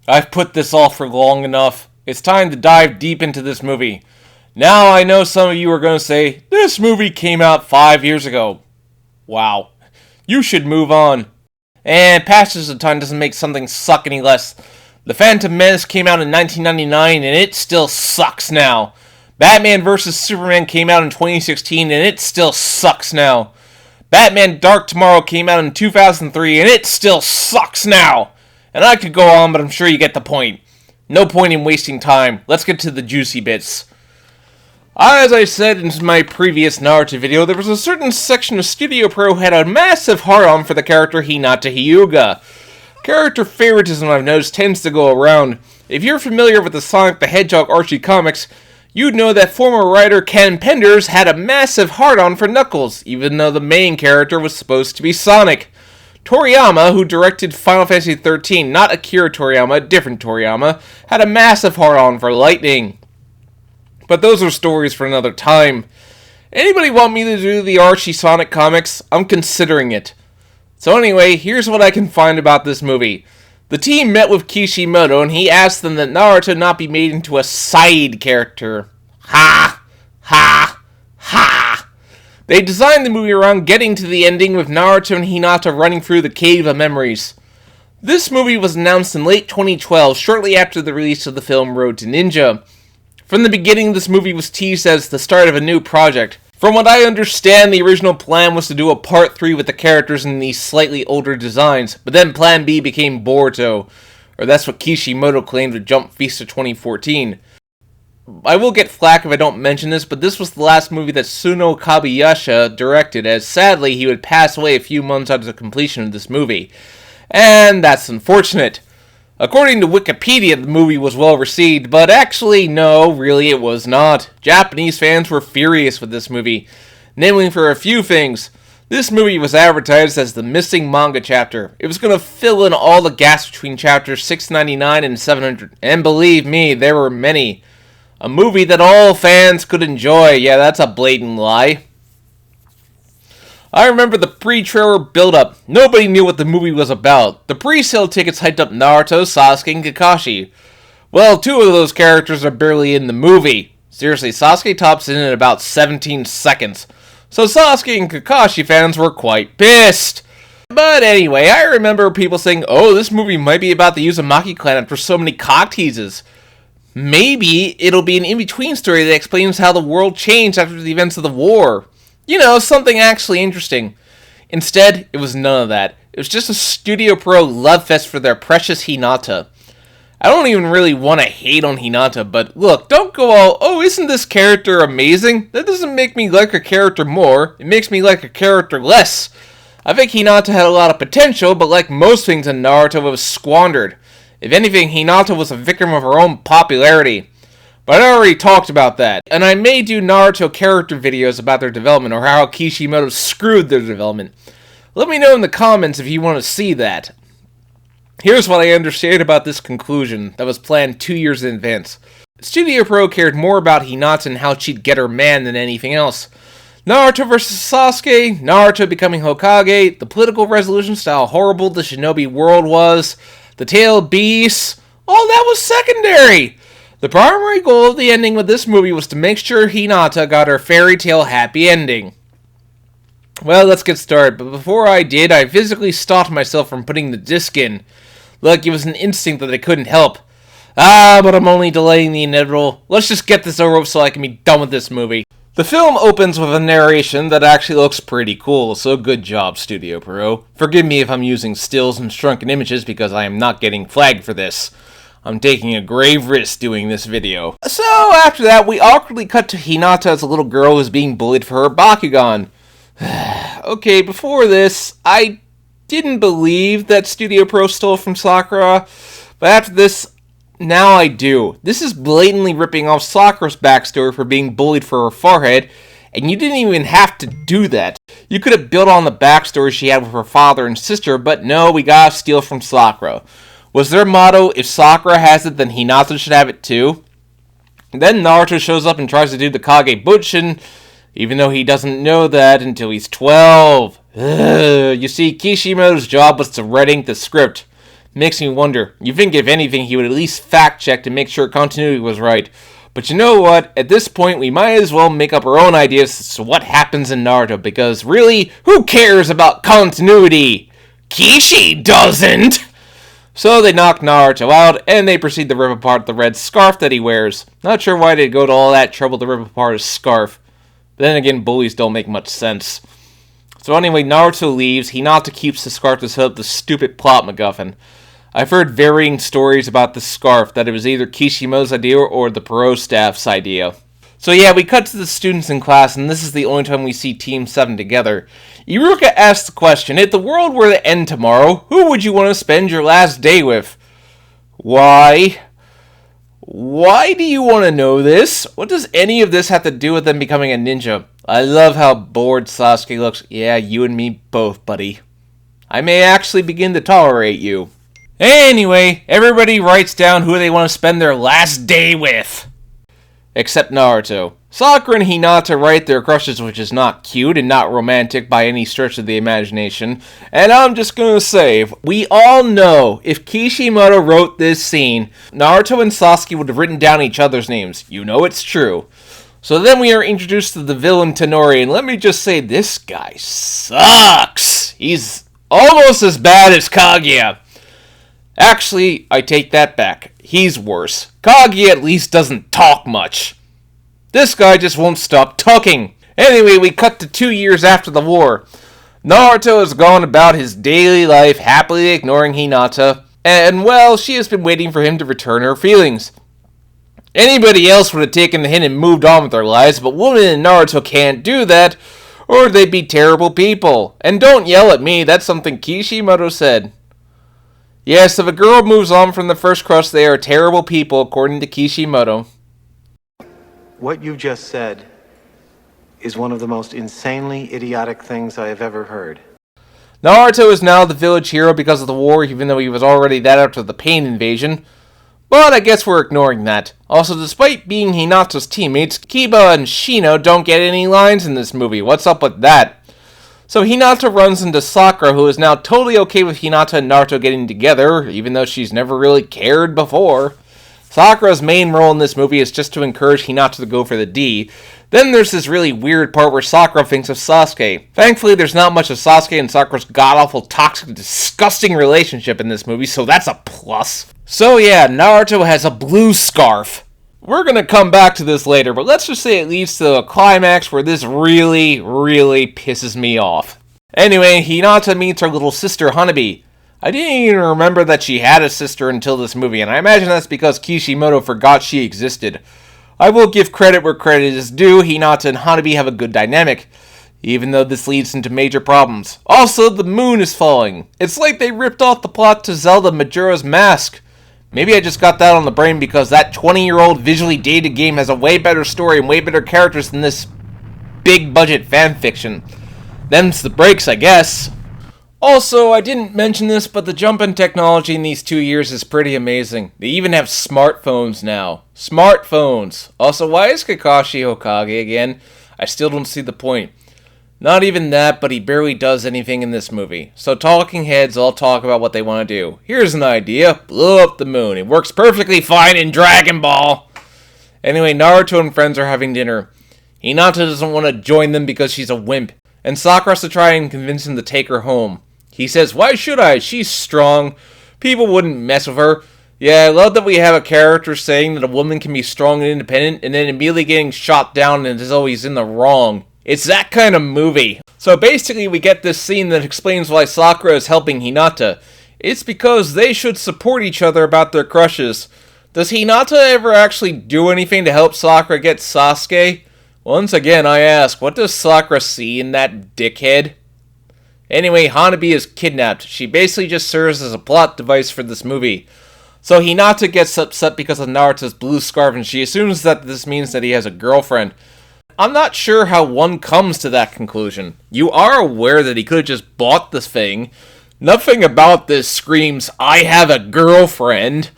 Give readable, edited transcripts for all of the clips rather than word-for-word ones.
I've put this off for long enough. It's time to dive deep into this movie. Now I know some of you are going to say, this movie came out 5 years ago. Wow. You should move on. And passage of time doesn't make something suck any less. The Phantom Menace came out in 1999 and it still sucks now. Batman vs. Superman came out in 2016 and it still sucks now. Batman Dark Tomorrow came out in 2003 and it still sucks now. And I could go on, but I'm sure you get the point. No point in wasting time. Let's get to the juicy bits. As I said in my previous Naruto video, there was a certain section of Studio Pro who had a massive hard-on for the character Hinata Hyuga. Character favoritism, I've noticed, tends to go around. If you're familiar with the Sonic the Hedgehog Archie comics, you'd know that former writer Ken Penders had a massive hard-on for Knuckles, even though the main character was supposed to be Sonic. Toriyama, who directed Final Fantasy XIII, not Akira Toriyama, a different Toriyama, had a massive hard-on for Lightning. But those are stories for another time. Anybody want me to do the Archie Sonic comics? I'm considering it. So anyway, here's what I can find about this movie. The team met with Kishimoto and he asked them that Naruto not be made into a side character. Ha! Ha! Ha! They designed the movie around getting to the ending with Naruto and Hinata running through the Cave of Memories. This movie was announced in late 2012, shortly after the release of the film Road to Ninja. From the beginning, this movie was teased as the start of a new project. From what I understand, the original plan was to do a part 3 with the characters in these slightly older designs, but then Plan B became Boruto, or that's what Kishimoto claimed with Jump Feast of 2014. I will get flack if I don't mention this, but this was the last movie that Tsuno Kabayasha directed, as sadly he would pass away a few months after the completion of this movie. And that's unfortunate. According to Wikipedia, the movie was well received, but actually, no, really it was not. Japanese fans were furious with this movie, namely for a few things. This movie was advertised as the missing manga chapter. It was going to fill in all the gaps between chapters 699 and 700, and believe me, there were many. A movie that all fans could enjoy. Yeah, that's a blatant lie. I remember the pre-trailer build-up. Nobody knew what the movie was about. The pre-sale tickets hyped up Naruto, Sasuke, and Kakashi. Well, 2 of those characters are barely in the movie. Seriously, Sasuke tops in about 17 seconds. So Sasuke and Kakashi fans were quite pissed. But anyway, I remember people saying, oh, this movie might be about the Uzumaki clan after so many cock teases. Maybe it'll be an in-between story that explains how the world changed after the events of the war. You know, something actually interesting. Instead, it was none of that. It was just a Studio Pro love fest for their precious Hinata. I don't even really want to hate on Hinata, but look, don't go all, oh, isn't this character amazing? That doesn't make me like a character more. It makes me like a character less. I think Hinata had a lot of potential, but like most things in Naruto, it was squandered. If anything, Hinata was a victim of her own popularity. But I already talked about that, and I may do Naruto character videos about their development or how Kishimoto screwed their development. Let me know in the comments if you want to see that. Here's what I understand about this conclusion that was planned 2 years in advance. Studio Pro cared more about Hinata and how she'd get her man than anything else. Naruto vs. Sasuke, Naruto becoming Hokage, the political resolution to how horrible the shinobi world was, the tailed beasts, all that was secondary. The primary goal of the ending with this movie was to make sure Hinata got her fairy tale happy ending. Well, let's get started, but before I did, I physically stopped myself from putting the disc in. Look, it was an instinct that I couldn't help. But I'm only delaying the inevitable. Let's just get this over with so I can be done with this movie. The film opens with a narration that actually looks pretty cool, so good job, Studio Pro. Forgive me if I'm using stills and shrunken images because I am not getting flagged for this. I'm taking a grave risk doing this video. So, after that, we awkwardly cut to Hinata as a little girl who's being bullied for her Bakugan. Okay, before this, I didn't believe that Studio Pro stole from Sakura, but after this, now I do. This is blatantly ripping off Sakura's backstory for being bullied for her forehead, and you didn't even have to do that. You could have built on the backstory she had with her father and sister, but no, we gotta steal from Sakura. Was their motto, if Sakura has it, then Hinata should have it too? Then Naruto shows up and tries to do the Kage Bunshin, even though he doesn't know that until he's 12. You see, Kishimoto's job was to writing the script. Makes me wonder. You think if anything he would at least fact check to make sure continuity was right. But you know what? At this point we might as well make up our own ideas as to what happens in Naruto, because really, who cares about continuity? Kishi doesn't! So they knock Naruto out, and they proceed to rip apart the red scarf that he wears. Not sure why they'd go to all that trouble to rip apart his scarf. But then again, bullies don't make much sense. So anyway, Naruto leaves. Hinata keeps the scarf to set up the stupid plot MacGuffin. I've heard varying stories about the scarf, that it was either Kishimoto's idea or the Perot staff's idea. So yeah, we cut to the students in class, and this is the only time we see Team 7 together. Iruka asks the question, if the world were to end tomorrow, who would you want to spend your last day with? Why? Why do you want to know this? What does any of this have to do with them becoming a ninja? I love how bored Sasuke looks. Yeah, you and me both, buddy. I may actually begin to tolerate you. Anyway, everybody writes down who they want to spend their last day with. Except Naruto. Sakura and Hinata write their crushes, which is not cute and not romantic by any stretch of the imagination. And I'm just gonna say, we all know if Kishimoto wrote this scene, Naruto and Sasuke would have written down each other's names. You know it's true. So then we are introduced to the villain Tenori, and let me just say, this guy sucks. He's almost as bad as Kaguya. Actually, I take that back. He's worse. Kaguya at least doesn't talk much. This guy just won't stop talking. Anyway, we cut to 2 years after the war. Naruto has gone about his daily life happily ignoring Hinata, and well, she has been waiting for him to return her feelings. Anybody else would have taken the hint and moved on with their lives, but women in Naruto can't do that, or they'd be terrible people. And don't yell at me, that's something Kishimoto said. Yes, if a girl moves on from the first crush, they are terrible people, according to Kishimoto. What you just said is one of the most insanely idiotic things I have ever heard. Naruto is now the village hero because of the war, even though he was already that after the Pain invasion. But I guess we're ignoring that. Also, despite being Hinata's teammates, Kiba and Shino don't get any lines in this movie. What's up with that? So Hinata runs into Sakura, who is now totally okay with Hinata and Naruto getting together, even though she's never really cared before. Sakura's main role in this movie is just to encourage Hinata to go for the D. Then there's this really weird part where Sakura thinks of Sasuke. Thankfully, there's not much of Sasuke and Sakura's god-awful, toxic, disgusting relationship in this movie, so that's a plus. So yeah, Naruto has a blue scarf. We're going to come back to this later, but let's just say it leads to a climax where this really, really pisses me off. Anyway, Hinata meets her little sister, Hanabi. I didn't even remember that she had a sister until this movie, and I imagine that's because Kishimoto forgot she existed. I will give credit where credit is due. Hinata and Hanabi have a good dynamic, even though this leads into major problems. Also, the moon is falling. It's like they ripped off the plot to Zelda Majora's Mask. Maybe I just got that on the brain because that 20-year-old visually dated game has a way better story and way better characters than this big-budget fanfiction. Them's the breaks, I guess. Also, I didn't mention this, but the jump in technology in these 2 years is pretty amazing. They even have smartphones now. Smartphones! Also, why is Kakashi Hokage again? I still don't see the point. Not even that, but he barely does anything in this movie. So talking heads all talk about what they want to do. Here's an idea. Blow up the moon. It works perfectly fine in Dragon Ball. Anyway, Naruto and friends are having dinner. Hinata doesn't want to join them because she's a wimp. And Sakura has to try and convince him to take her home. He says, why should I? She's strong. People wouldn't mess with her. Yeah, I love that we have a character saying that a woman can be strong and independent and then immediately getting shot down and is always in the wrong. It's that kind of movie. So basically we get this scene that explains why Sakura is helping Hinata. It's because they should support each other about their crushes. Does Hinata ever actually do anything to help Sakura get Sasuke? Once again I ask, what does Sakura see in that dickhead? Anyway, Hanabi is kidnapped. She basically just serves as a plot device for this movie. So Hinata gets upset because of Naruto's blue scarf and she assumes that this means that he has a girlfriend. I'm not sure how one comes to that conclusion. You are aware that he could have just bought this thing. Nothing about this screams, I have a girlfriend.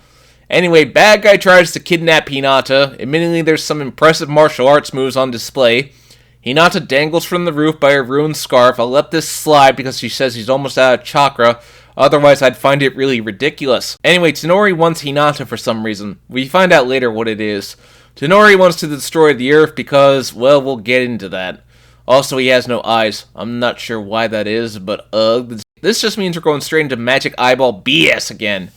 Anyway, bad guy tries to kidnap Hinata. Admittedly, there's some impressive martial arts moves on display. Hinata dangles from the roof by her ruined scarf. I'll let this slide because she says he's almost out of chakra. Otherwise, I'd find it really ridiculous. Anyway, Tonori wants Hinata for some reason. We find out later what it is. Tonori wants to destroy the Earth because, well, we'll get into that. Also, he has no eyes. I'm not sure why that is, but this just means we're going straight into Magic Eyeball BS again.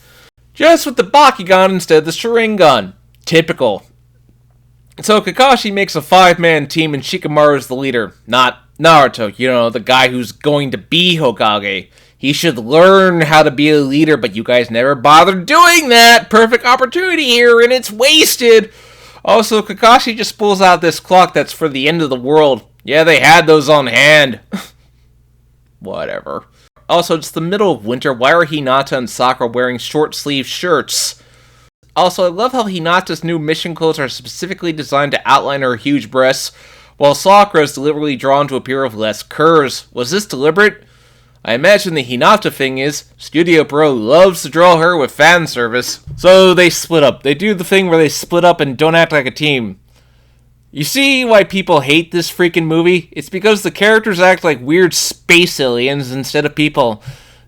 Just with the Bakugan instead of the Sharingan. Typical. So Kakashi makes a 5-man team and Shikamaru is the leader. Not Naruto, you know, the guy who's going to be Hokage. He should learn how to be a leader, but you guys never bothered doing that. Perfect opportunity here, and it's wasted. Also, Kakashi just pulls out this clock that's for the end of the world. Yeah, they had those on hand. Whatever. Also, it's the middle of winter. Why are Hinata and Sakura wearing short-sleeved shirts? Also, I love how Hinata's new mission clothes are specifically designed to outline her huge breasts, while Sakura is deliberately drawn to appear with less curves. Was this deliberate? I imagine the Hinata thing is, Studio Pro loves to draw her with fan service. So they split up. They do the thing where they split up and don't act like a team. You see why people hate this freaking movie? It's because the characters act like weird space aliens instead of people.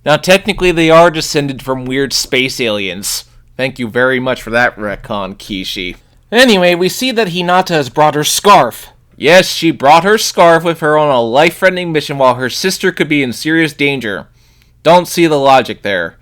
Now, technically, they are descended from weird space aliens. Thank you very much for that retcon, Kishi. Anyway, we see that Hinata has brought her scarf. Yes, she brought her scarf with her on a life-threatening mission while her sister could be in serious danger. Don't see the logic there.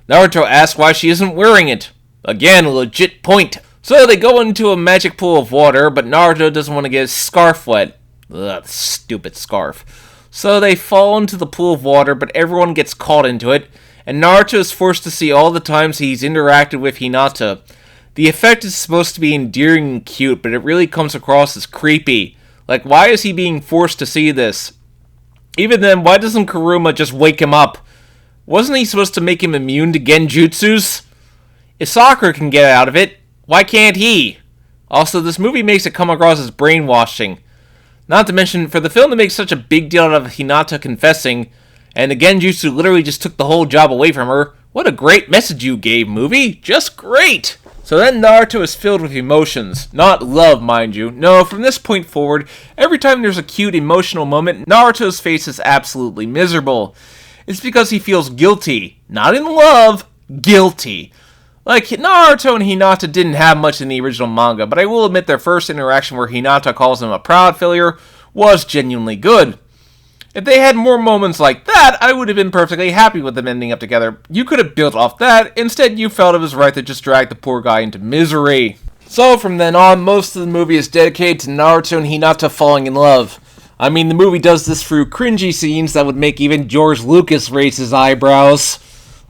Naruto asks why she isn't wearing it. Again, a legit point. So they go into a magic pool of water, but Naruto doesn't want to get his scarf wet. Ugh, stupid scarf. So they fall into the pool of water, but everyone gets caught into it, and Naruto is forced to see all the times he's interacted with Hinata. The effect is supposed to be endearing and cute, but it really comes across as creepy. Like, why is he being forced to see this? Even then, why doesn't Kuruma just wake him up? Wasn't he supposed to make him immune to genjutsus? If Sakura can get out of it, why can't he? Also, this movie makes it come across as brainwashing. Not to mention, for the film to make such a big deal out of Hinata confessing, and the genjutsu literally just took the whole job away from her, what a great message you gave, movie. Just great! So then Naruto is filled with emotions. Not love, mind you. No, from this point forward, every time there's a cute emotional moment, Naruto's face is absolutely miserable. It's because he feels guilty. Not in love, guilty. Like, Naruto and Hinata didn't have much in the original manga, but I will admit their first interaction where Hinata calls him a proud failure was genuinely good. If they had more moments like that, I would have been perfectly happy with them ending up together. You could have built off that, instead you felt it was right to just drag the poor guy into misery. So from then on, most of the movie is dedicated to Naruto and Hinata falling in love. I mean, the movie does this through cringy scenes that would make even George Lucas raise his eyebrows.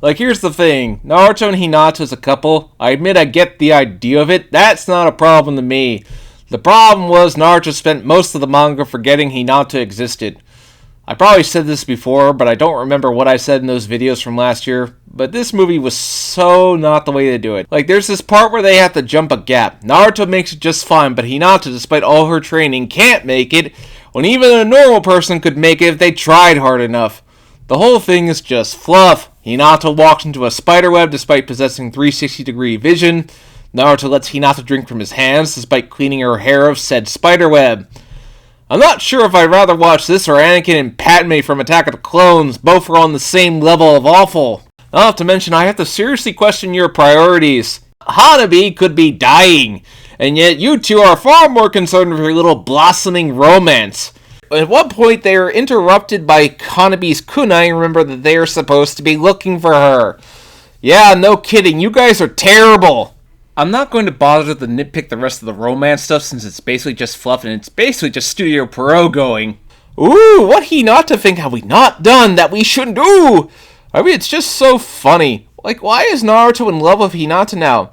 Like, here's the thing. Naruto and Hinata as a couple, I admit I get the idea of it. That's not a problem to me. The problem was Naruto spent most of the manga forgetting Hinata existed. I probably said this before, but I don't remember what I said in those videos from last year. But this movie was so not the way to do it. Like, there's this part where they have to jump a gap. Naruto makes it just fine, but Hinata, despite all her training, can't make it, when even a normal person could make it if they tried hard enough. The whole thing is just fluff. Hinata walks into a spiderweb despite possessing 360-degree vision. Naruto lets Hinata drink from his hands despite cleaning her hair of said spiderweb. I'm not sure if I'd rather watch this or Anakin and Padme from Attack of the Clones. Both are on the same level of awful. Not to mention, I have to seriously question your priorities. Hanabi could be dying, and yet you two are far more concerned with your little blossoming romance. At one point, they are interrupted by Hanabi's kunai and remember that they are supposed to be looking for her. Yeah, no kidding, you guys are terrible. I'm not going to bother to nitpick the rest of the romance stuff since it's basically just fluff and it's basically just Studio Pro going, ooh, what Hinata thing have we not done that we shouldn't do? I mean, it's just so funny. Like, why is Naruto in love with Hinata now?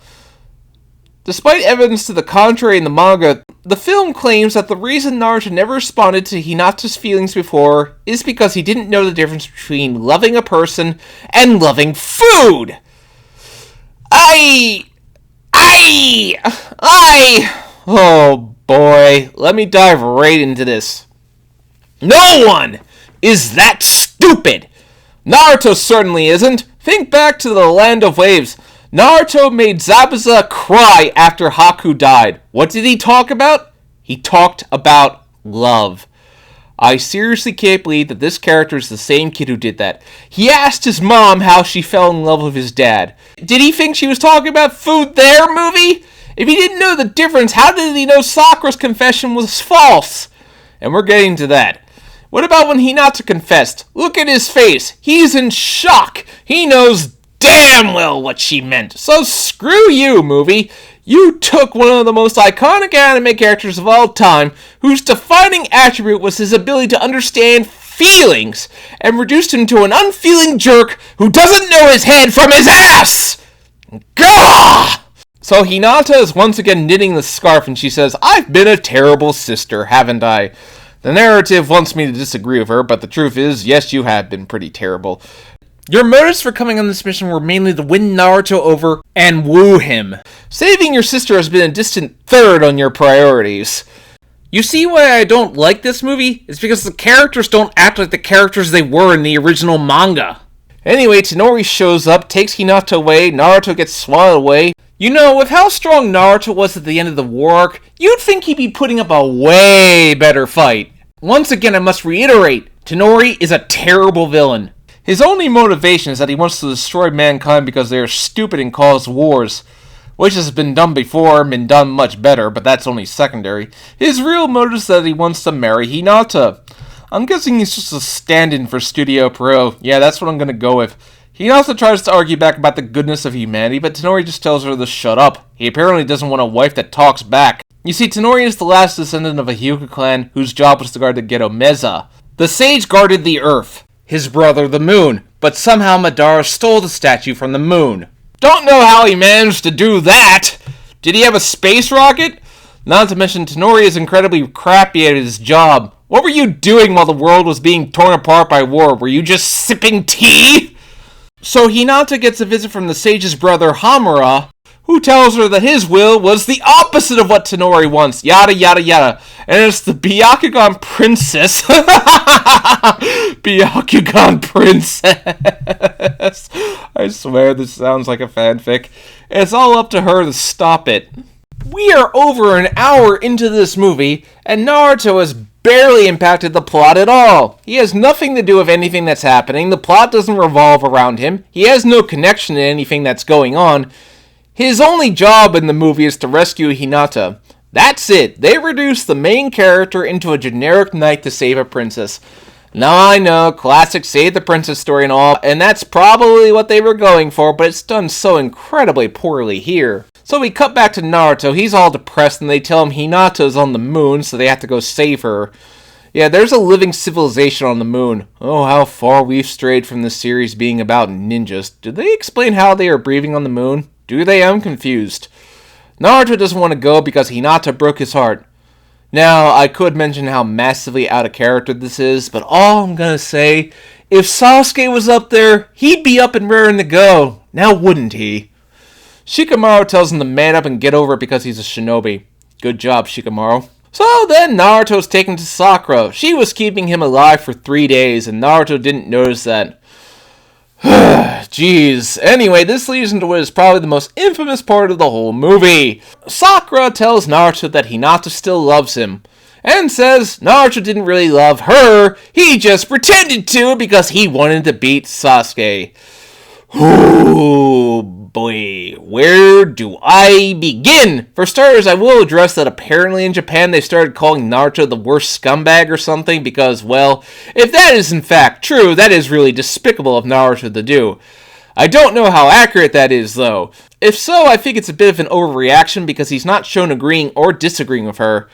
Despite evidence to the contrary in the manga, the film claims that the reason Naruto never responded to Hinata's feelings before is because he didn't know the difference between loving a person and loving food. Oh boy, let me dive right into this. No one is that stupid! Naruto certainly isn't. Think back to the Land of Waves. Naruto made Zabuza cry after Haku died. What did he talk about? He talked about love. I seriously can't believe that this character is the same kid who did that. He asked his mom how she fell in love with his dad. Did he think she was talking about food there, movie? If he didn't know the difference, how did he know Sakura's confession was false? And we're getting to that. What about when Hinata confessed? Look at his face. He's in shock. He knows damn well what she meant. So screw you, movie. You took one of the most iconic anime characters of all time, whose defining attribute was his ability to understand feelings, and reduced him to an unfeeling jerk who doesn't know his head from his ass! Gah! So Hinata is once again knitting the scarf and she says, I've been a terrible sister, haven't I? The narrative wants me to disagree with her, but the truth is, yes, you have been pretty terrible. Your motives for coming on this mission were mainly to win Naruto over and woo him. Saving your sister has been a distant third on your priorities. You see why I don't like this movie? It's because the characters don't act like the characters they were in the original manga. Anyway, Tonori shows up, takes Hinata away, Naruto gets swallowed away. You know, with how strong Naruto was at the end of the war arc, you'd think he'd be putting up a way better fight. Once again, I must reiterate, Tonori is a terrible villain. His only motivation is that he wants to destroy mankind because they are stupid and cause wars, which has been done before and been done much better, but that's only secondary. His real motive is that he wants to marry Hinata. I'm guessing he's just a stand-in for Studio Pro. Yeah, that's what I'm gonna go with. Hinata tries to argue back about the goodness of humanity, but Tonori just tells her to shut up. He apparently doesn't want a wife that talks back. You see, Tonori is the last descendant of a Hyuga clan whose job was to guard the Ghetto Meza. The sage guarded the earth, his brother the moon, but somehow Madara stole the statue from the moon. Don't know how he managed to do that! Did he have a space rocket? Not to mention, Tonori is incredibly crappy at his job. What were you doing while the world was being torn apart by war? Were you just sipping tea? So Hinata gets a visit from the sage's brother Hamura, who tells her that his will was the opposite of what Tonori wants, yada yada yada. And it's the Byakugan Princess. Byakugan Princess. I swear this sounds like a fanfic. It's all up to her to stop it. We are over an hour into this movie, and Naruto has barely impacted the plot at all. He has nothing to do with anything that's happening. The plot doesn't revolve around him. He has no connection to anything that's going on. His only job in the movie is to rescue Hinata. That's it. They reduced the main character into a generic knight to save a princess. Now I know, classic save the princess story and all, and that's probably what they were going for, but it's done so incredibly poorly here. So we cut back to Naruto. He's all depressed and they tell him Hinata's on the moon, so they have to go save her. Yeah, there's a living civilization on the moon. Oh, how far we've strayed from the series being about ninjas. Did they explain how they are breathing on the moon? Do they? I'm confused. Naruto doesn't want to go because Hinata broke his heart. Now, I could mention how massively out of character this is, but all I'm gonna say, if Sasuke was up there, he'd be up and raring to go. Now wouldn't he? Shikamaru tells him to man up and get over it because he's a shinobi. Good job, Shikamaru. So then Naruto's taken to Sakura. She was keeping him alive for 3 days, and Naruto didn't notice that. Jeez. Anyway, this leads into what is probably the most infamous part of the whole movie. Sakura tells Naruto that Hinata still loves him, and says Naruto didn't really love her, he just pretended to because he wanted to beat Sasuke. Oh boy, where do I begin? For starters, I will address that apparently in Japan they started calling Naruto the worst scumbag or something because, well, if that is in fact true, that is really despicable of Naruto to do. I don't know how accurate that is, though. If so, I think it's a bit of an overreaction because he's not shown agreeing or disagreeing with her.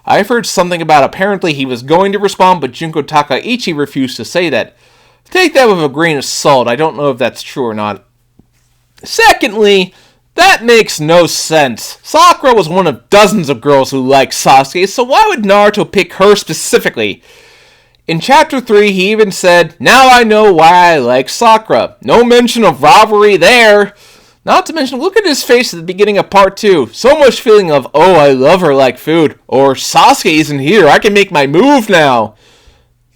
I've heard something about apparently he was going to respond, but Junko Takaichi refused to say that. Take that with a grain of salt. I don't know if that's true or not. Secondly, that makes no sense. Sakura was one of dozens of girls who liked Sasuke, so why would Naruto pick her specifically? In Chapter 3, he even said, "Now I know why I like Sakura." No mention of rivalry there. Not to mention, look at his face at the beginning of Part 2. So much feeling of, oh, I love her like food. Or, Sasuke isn't here, I can make my move now.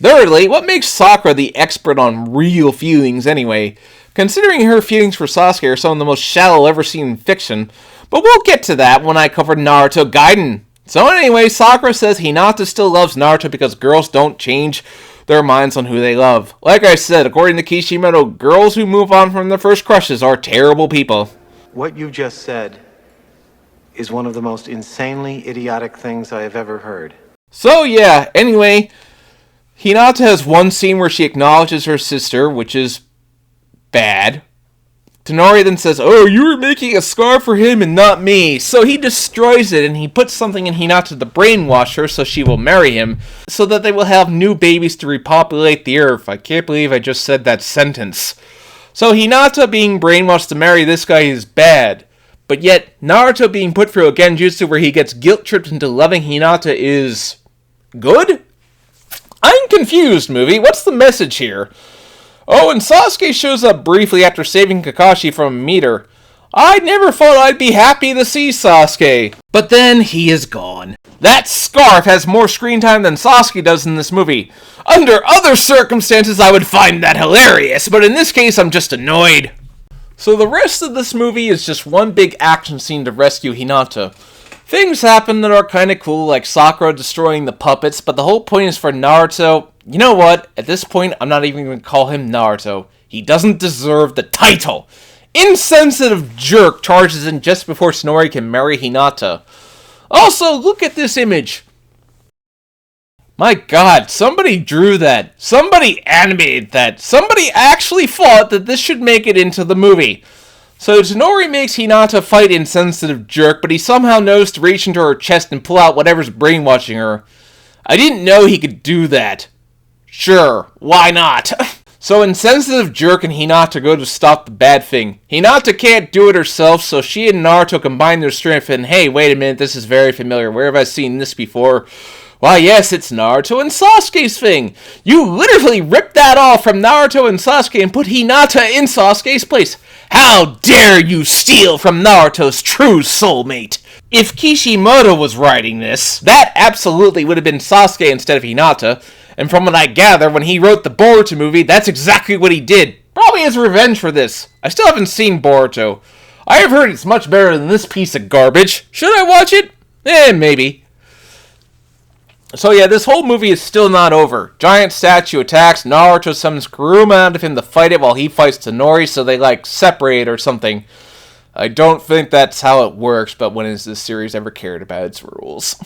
Thirdly, what makes Sakura the expert on real feelings anyway? Considering her feelings for Sasuke are some of the most shallow ever seen in fiction. But we'll get to that when I cover Naruto Gaiden. So anyway, Sakura says Hinata still loves Naruto because girls don't change their minds on who they love. Like I said, according to Kishimoto, girls who move on from their first crushes are terrible people. What you just said is one of the most insanely idiotic things I have ever heard. So yeah, anyway, Hinata has one scene where she acknowledges her sister, which is bad. Tonori then says, "Oh, you were making a scar for him and not me." So he destroys it and he puts something in Hinata to brainwash her so she will marry him, so that they will have new babies to repopulate the earth. I can't believe I just said that sentence. So Hinata being brainwashed to marry this guy is bad. But yet, Naruto being put through a genjutsu where he gets guilt-tripped into loving Hinata is good? I'm confused, movie. What's the message here? Oh, and Sasuke shows up briefly after saving Kakashi from a meteor. I never thought I'd be happy to see Sasuke. But then he is gone. That scarf has more screen time than Sasuke does in this movie. Under other circumstances, I would find that hilarious, but in this case, I'm just annoyed. So the rest of this movie is just one big action scene to rescue Hinata. Things happen that are kinda cool, like Sakura destroying the puppets, but the whole point is for Naruto. You know what? At this point, I'm not even going to call him Naruto. He doesn't deserve the title. Insensitive jerk charges in just before Tonori can marry Hinata. Also, look at this image. My god, somebody drew that. Somebody animated that. Somebody actually thought that this should make it into the movie. So Tonori makes Hinata fight insensitive jerk, but he somehow knows to reach into her chest and pull out whatever's brainwashing her. I didn't know he could do that. Sure, why not? So insensitive jerk and Hinata go to stop the bad thing. Hinata can't do it herself, so she and Naruto combine their strength and hey, wait a minute, this is very familiar. Where have I seen this before? Why, yes, it's Naruto and Sasuke's thing. You literally ripped that off from Naruto and Sasuke and put Hinata in Sasuke's place. How dare you steal from Naruto's true soulmate? If Kishimoto was writing this, that absolutely would have been Sasuke instead of Hinata. And from what I gather, when he wrote the Boruto movie, that's exactly what he did. Probably as revenge for this. I still haven't seen Boruto. I have heard it's much better than this piece of garbage. Should I watch it? Maybe. So yeah, this whole movie is still not over. Giant statue attacks, Naruto summons Kuruma out of him to fight it while he fights Tonori, so they separate or something. I don't think that's how it works, but when has this series ever cared about its rules?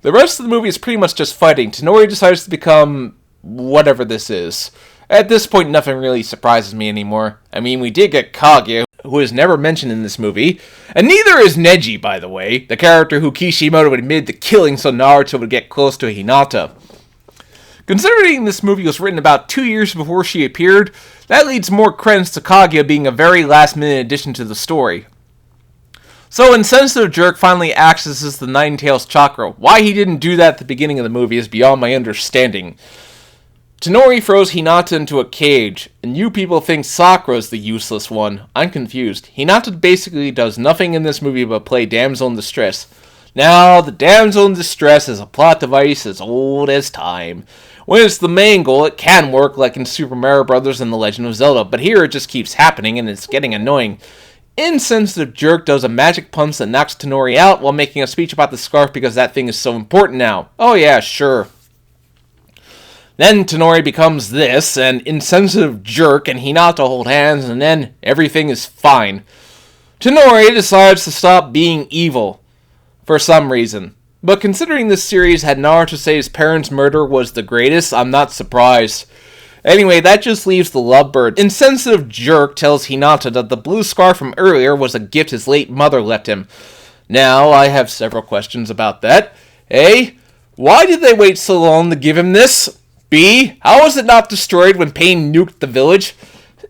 The rest of the movie is pretty much just fighting. Tonori decides to become whatever this is. At this point, nothing really surprises me anymore. I mean, we did get Kaguya, who is never mentioned in this movie, and neither is Neji, by the way, the character who Kishimoto admitted to killing so Naruto would get close to Hinata. Considering this movie was written about 2 years before she appeared, that leads more credence to Kaguya being a very last-minute addition to the story. So Insensitive Jerk finally accesses the Nine-Tails chakra. Why he didn't do that at the beginning of the movie is beyond my understanding. Tonori throws Hinata into a cage, and you people think Sakura's the useless one. I'm confused. Hinata basically does nothing in this movie but play damsel in distress. Now, the damsel in distress is a plot device as old as time. When it's the main goal, it can work like in Super Mario Bros. And The Legend of Zelda, but here it just keeps happening and it's getting annoying. Insensitive Jerk does a magic punch that knocks Tonori out while making a speech about the scarf because that thing is so important now. Oh yeah, sure. Then Tonori becomes this, and Insensitive Jerk and Hinata hold hands, and then everything is fine. Tonori decides to stop being evil. For some reason. But considering this series had Naruto say his parents' murder was the greatest, I'm not surprised. Anyway, that just leaves the lovebird. Insensitive Jerk tells Hinata that the blue scarf from earlier was a gift his late mother left him. Now, I have several questions about that. A. Why did they wait so long to give him this? B. How was it not destroyed when Pain nuked the village?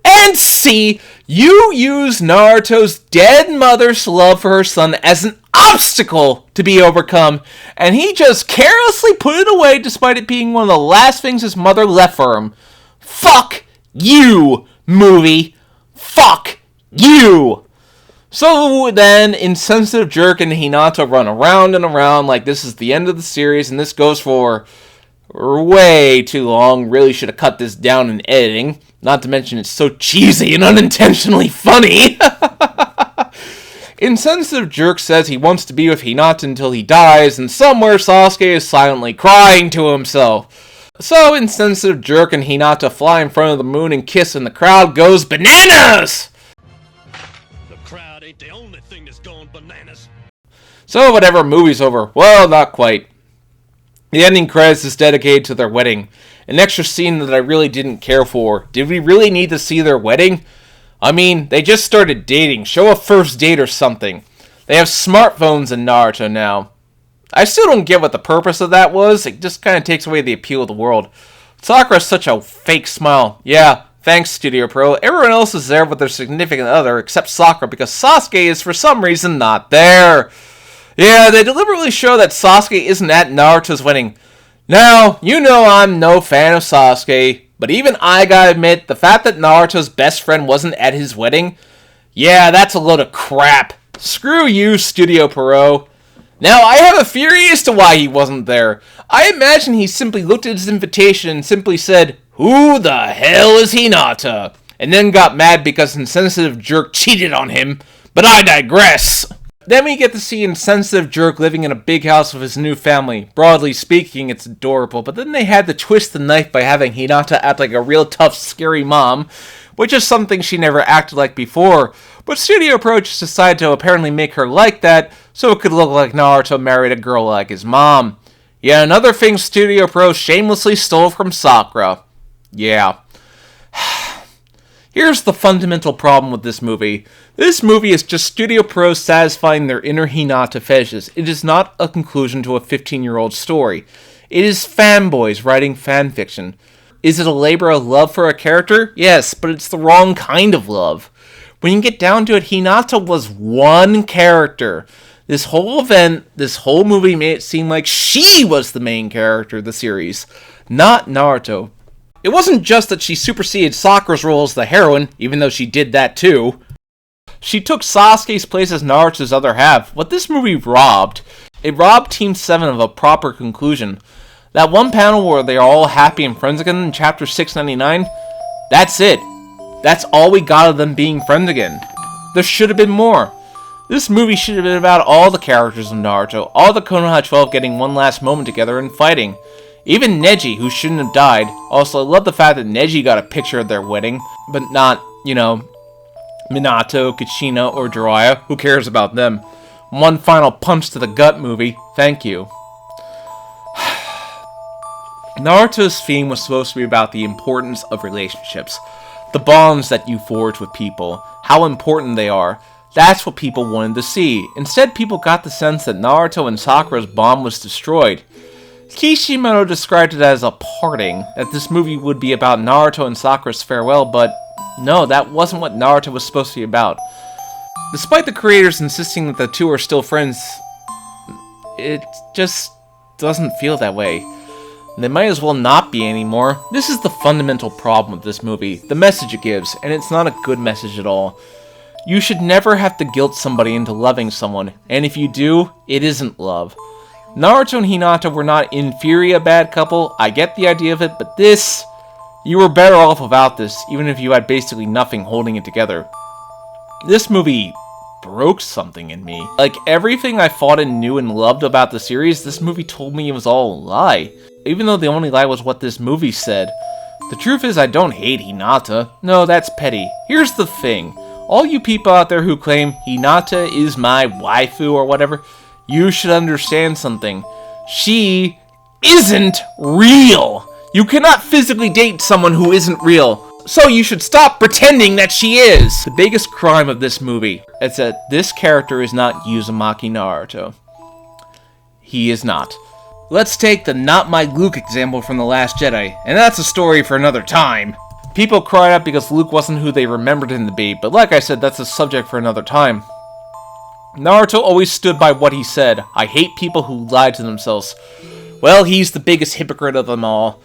And C. You use Naruto's dead mother's love for her son as an obstacle to be overcome, and he just carelessly put it away despite it being one of the last things his mother left for him. Fuck you, movie. Fuck you. So then, Insensitive Jerk and Hinata run around and around like this is the end of the series, and this goes for way too long. Really should have cut this down in editing. Not to mention it's so cheesy and unintentionally funny. Insensitive Jerk says he wants to be with Hinata until he dies, and somewhere Sasuke is silently crying to himself. So Insensitive Jerk and Hinata fly in front of the moon and kiss, and the crowd goes bananas! The crowd ain't the only thing that's going bananas. So whatever, movie's over. Well, not quite. The ending credits is dedicated to their wedding. An extra scene that I really didn't care for. Did we really need to see their wedding? I mean, they just started dating. Show a first date or something. They have smartphones in Naruto now. I still don't get what the purpose of that was. It just kind of takes away the appeal of the world. Sakura's such a fake smile. Yeah, thanks, Studio Pro. Everyone else is there with their significant other except Sakura because Sasuke is for some reason not there. Yeah, they deliberately show that Sasuke isn't at Naruto's wedding. Now, you know I'm no fan of Sasuke, but even I gotta admit, the fact that Naruto's best friend wasn't at his wedding, yeah, that's a load of crap. Screw you, Studio Pierrot. Now, I have a theory as to why he wasn't there. I imagine he simply looked at his invitation and simply said, "Who the hell is Hinata?" And then got mad because Insensitive Jerk cheated on him. But I digress. Then we get to see Insensitive Jerk living in a big house with his new family. Broadly speaking, it's adorable, but then they had to twist the knife by having Hinata act like a real tough, scary mom, which is something she never acted like before. But Studio Pro just decided to apparently make her like that, so it could look like Naruto married a girl like his mom. Yeah, another thing Studio Pro shamelessly stole from Sakura. Yeah. Here's the fundamental problem with this movie. This movie is just Studio Pro satisfying their inner Hinata fetishes. It is not a conclusion to a 15-year-old story. It is fanboys writing fanfiction. Is it a labor of love for a character? Yes, but it's the wrong kind of love. When you get down to it, Hinata was one character. This whole event, this whole movie made it seem like she was the main character of the series, not Naruto. It wasn't just that she superseded Sakura's role as the heroine, even though she did that too. She took Sasuke's place as Naruto's other half. What this movie robbed, it robbed Team 7 of a proper conclusion. That one panel where they're all happy and friends again in chapter 699, that's it. That's all we got of them being friends again. There should have been more. This movie should have been about all the characters of Naruto, all the Konoha 12 getting one last moment together and fighting. Even Neji, who shouldn't have died. Also, I love the fact that Neji got a picture of their wedding, but not, Minato, Kuchina, or Jiraiya. Who cares about them? One final punch to the gut movie. Thank you. Naruto's theme was supposed to be about the importance of relationships. The bonds that you forge with people. How important they are. That's what people wanted to see. Instead, people got the sense that Naruto and Sakura's bond was destroyed. Kishimoto described it as a parting, that this movie would be about Naruto and Sakura's farewell, but no, that wasn't what Naruto was supposed to be about. Despite the creators insisting that the two are still friends, it just doesn't feel that way. They might as well not be anymore. This is the fundamental problem with this movie, the message it gives, and it's not a good message at all. You should never have to guilt somebody into loving someone, and if you do, it isn't love. Naruto and Hinata were not in theory a bad couple, I get the idea of it, but this, you were better off without this, even if you had basically nothing holding it together. This movie broke something in me. Like everything I thought and knew and loved about the series, this movie told me it was all a lie. Even though the only lie was what this movie said. The truth is I don't hate Hinata. No, that's petty. Here's the thing. All you people out there who claim Hinata is my waifu or whatever, you should understand something. She isn't real. You cannot physically date someone who isn't real. So you should stop pretending that she is. The biggest crime of this movie is that this character is not Uzumaki Naruto. He is not. Let's take the Not My Luke example from The Last Jedi, and that's a story for another time. People cried out because Luke wasn't who they remembered him to be, but like I said, that's a subject for another time. Naruto always stood by what he said. I hate people who lie to themselves. Well, he's the biggest hypocrite of them all.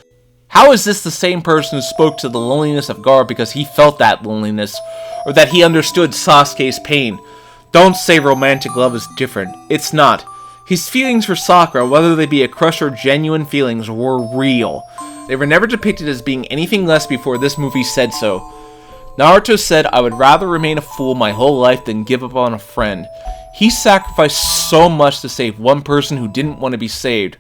How is this the same person who spoke to the loneliness of Gaara because he felt that loneliness, or that he understood Sasuke's pain? Don't say romantic love is different. It's not. His feelings for Sakura, whether they be a crush or genuine feelings, were real. They were never depicted as being anything less before this movie said so. Naruto said, "I would rather remain a fool my whole life than give up on a friend." He sacrificed so much to save one person who didn't want to be saved.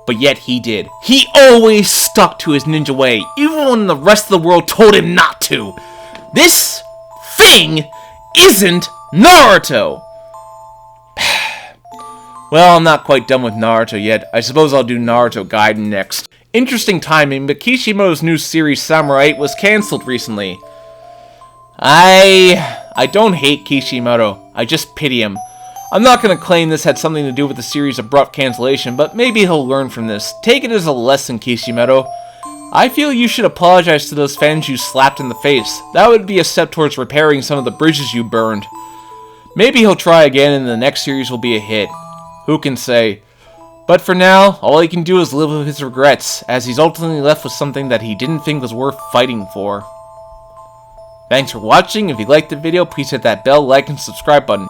But yet he did. He always stuck to his ninja way, even when the rest of the world told him not to. This thing isn't Naruto! Well, I'm not quite done with Naruto yet. I suppose I'll do Naruto Gaiden next. Interesting timing, but Kishimoto's new series Samurai 8 was cancelled recently. I don't hate Kishimoto. I just pity him. I'm not going to claim this had something to do with the series' abrupt cancellation, but maybe he'll learn from this. Take it as a lesson, Kishimoto. I feel you should apologize to those fans you slapped in the face. That would be a step towards repairing some of the bridges you burned. Maybe he'll try again and the next series will be a hit. Who can say? But for now, all he can do is live with his regrets, as he's ultimately left with something that he didn't think was worth fighting for. Thanks for watching. If you liked the video, please hit that bell, like, and subscribe button.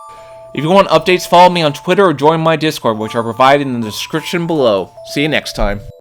If you want updates, follow me on Twitter or join my Discord, which are provided in the description below. See you next time.